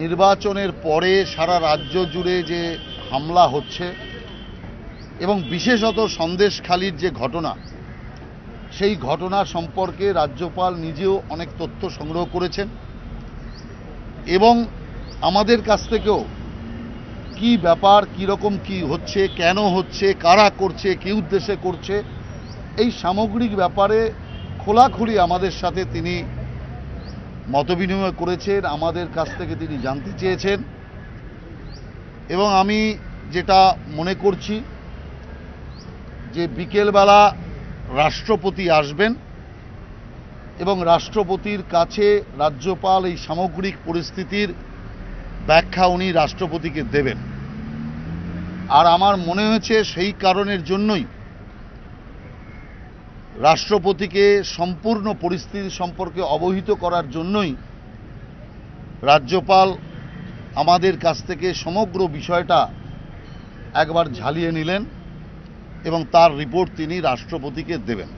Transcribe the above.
নির্বাচনের পরে সারা রাজ্য জুড়ে যে হামলা হচ্ছে এবং বিশেষত সন্দেশখালির যে ঘটনা, সেই ঘটনা সম্পর্কে রাজ্যপাল নিজেও অনেক তথ্য সংগ্রহ করেছেন এবং আমাদের কাছ থেকেও কি ব্যাপার, কীরকম কি হচ্ছে, কেন হচ্ছে, কারা করছে, কী উদ্দেশ্যে করছে, এই সামগ্রিক ব্যাপারে খোলাখুলি আমাদের সাথে তিনি মতবিনিময় করেছেন, আমাদের কাছ থেকে তিনি জানতে চেয়েছেন। এবং আমি যেটা মনে করছি যে বিকেলবেলা রাষ্ট্রপতি আসবেন এবং রাষ্ট্রপতির কাছে রাজ্যপাল এই সামগ্রিক পরিস্থিতির ব্যাখ্যা উনি রাষ্ট্রপতিকে দেবেন। আর আমার মনে হয়েছে সেই কারণের জন্যই রাষ্ট্রপতিকে সম্পূর্ণ পরিস্থিতি সম্পর্কে অবহিত করার জন্যই রাজ্যপাল আমাদের কাছ থেকে সমগ্র বিষয়টা একবার ঝালিয়ে নিলেন এবং তার রিপোর্ট তিনি রাষ্ট্রপতিকে দেবেন।